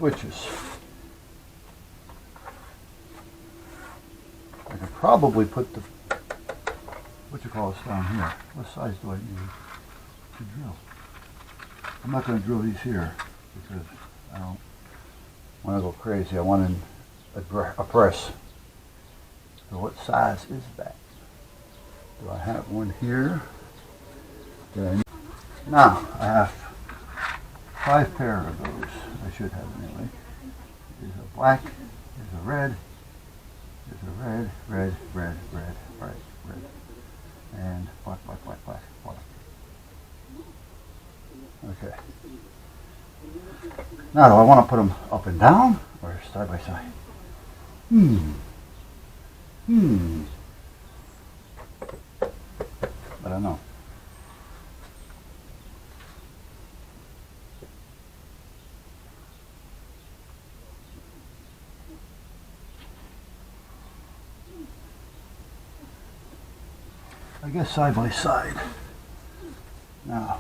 switches. I could probably put the, what you call this down here. What size do I need to drill? I'm not going to drill these here because I don't want to go crazy. I want a press. So what size is that? Do I have one here? Okay. Now I have 5 pair of those. I should have anyway. There's a black, there's a red, there's a red, red, red, red, right, red, and black, black, black, black, black. Okay. Now do I want to put them up and down or side by side? I don't know. I guess side by side. Now,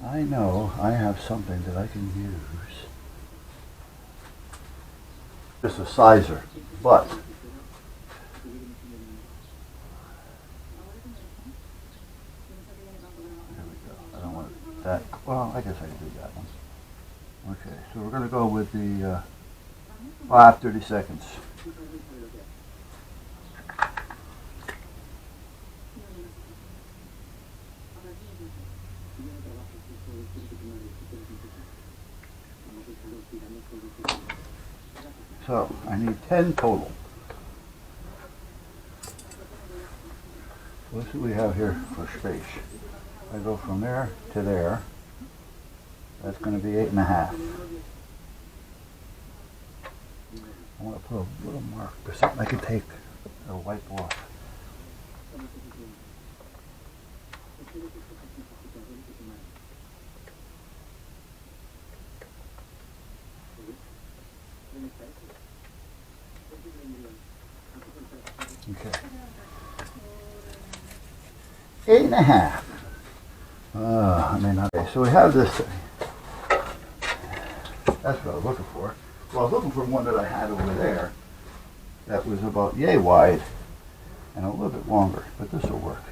I know I have something that I can use. Just a sizer, but there we go. I don't want that. Well, I guess I can do that one. Okay, so we're going to go with the 5/32. So I need 10 total. Let's see what we have here for space. I go from there to there. That's going to be 8.5. I want to put a little mark or something I can take or wipe off. Okay. 8.5. I may not. Okay, so we have this thing. That's what I was looking for. Well, I was looking for one that I had over there that was about yay wide and a little bit longer, but this will work.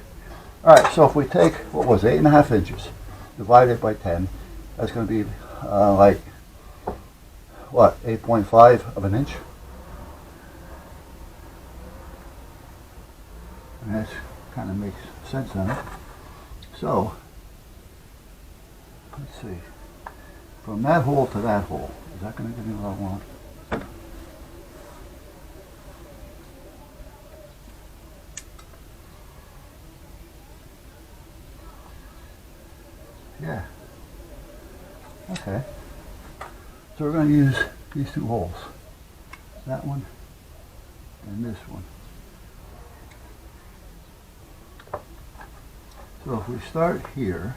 All right, so if we take, what was it, 8.5 inches, divided by 10, that's going to be like, what, 8.5 of an inch? And that kind of makes sense on it. So, let's see. From that hole to that hole, is that going to give me what I want? Yeah. Okay. So we're going to use these 2 holes. That one and this one. So if we start here,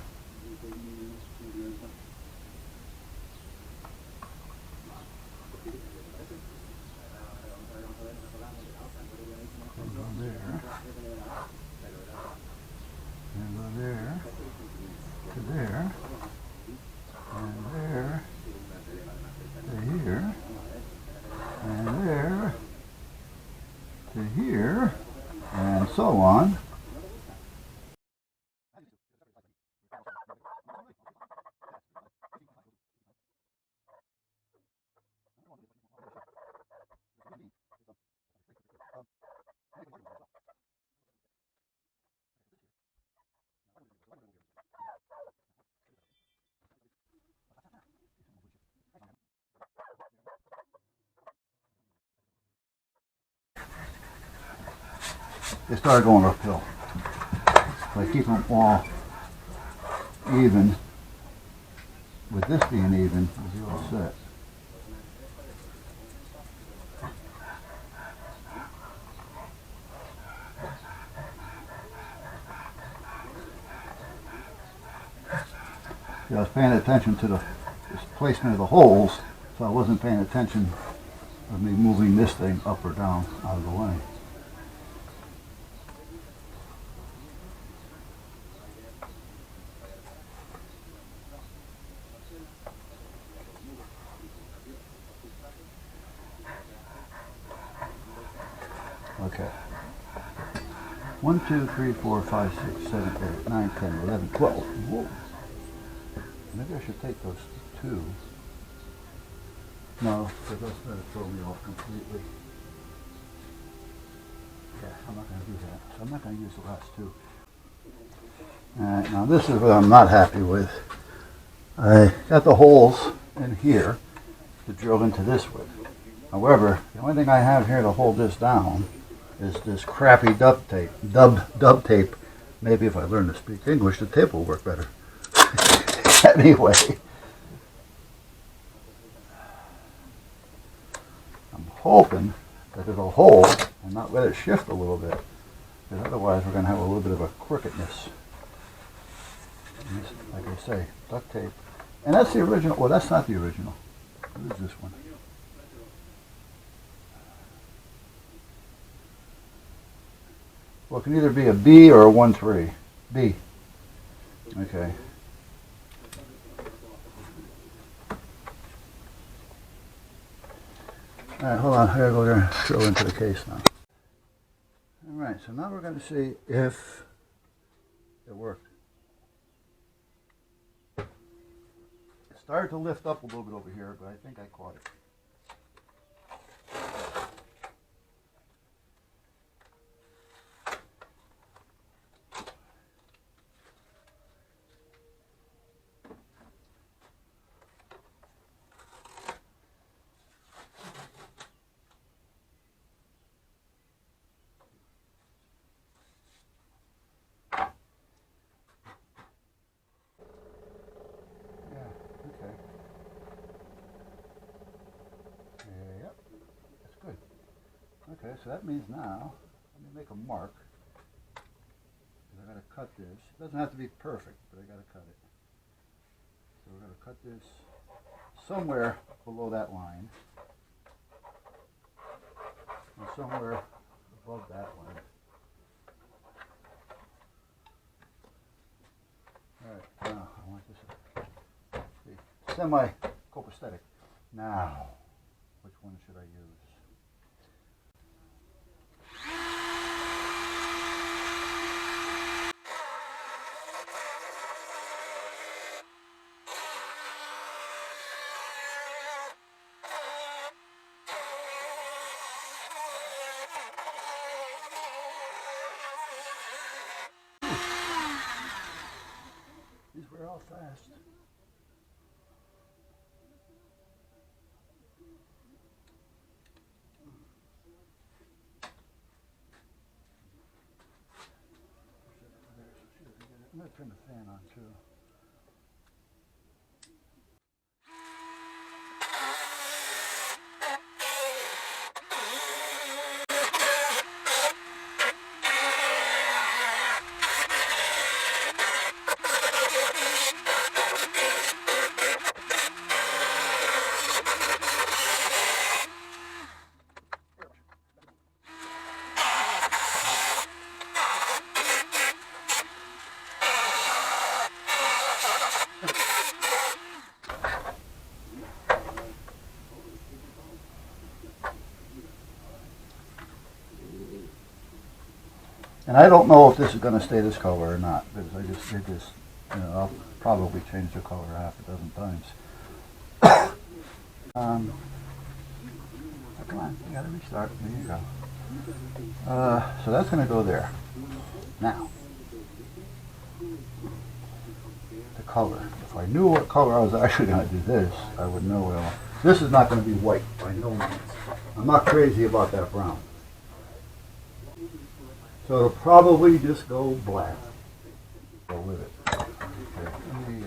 we'll go there, and go there, to there, and there, to here, and there, to here, and so on. They started going uphill. If I keep them all even, with this being even, we'll be all set. See, I was paying attention to the placement of the holes, so I wasn't paying attention of me moving this thing up or down out of the way. Okay. 1, 2, 3, 4, 5, 6, 7, 8, 9, 10, 11, 12. Whoa. Maybe I should take those two. No, because that's going to throw me off completely. Yeah, I'm not going to do that. So I'm not going to use the last two. Alright, now this is what I'm not happy with. I got the holes in here to drill into this with. However, the only thing I have here to hold this down is this crappy duct tape. Dub tape. Maybe if I learn to speak English, the tape will work better. Anyway. I'm hoping that it'll hold and not let it shift a little bit. Because otherwise we're going to have a little bit of a crookedness. And this, like I say, duct tape. And that's the original. Well, that's not the original. What is this one? Well, it can either be a B or a 1-3. B. Okay. Alright, hold on. I gotta go there and drill into the case now. Alright, so now we're going to see if it worked. It started to lift up a little bit over here, but I think I caught it. Okay, so that means now, let me make a mark. I gotta cut this. It doesn't have to be perfect, but I gotta cut it. So we're gonna cut this somewhere below that line. And somewhere above that line. Alright, now I want this to be semi-copacetic. Now, which one should I use? These were all fast. I'm going to turn the fan on too. And I don't know if this is going to stay this color or not, because I just did this, you know, I'll probably change the color half a dozen times. Oh, come on, you gotta restart, there you go. So that's going to go there. Now, the color. If I knew what color I was actually going to do this, I would know well. This is not going to be white by no means. I'm not crazy about that brown. So it'll probably just go black. Go with it. Okay, let me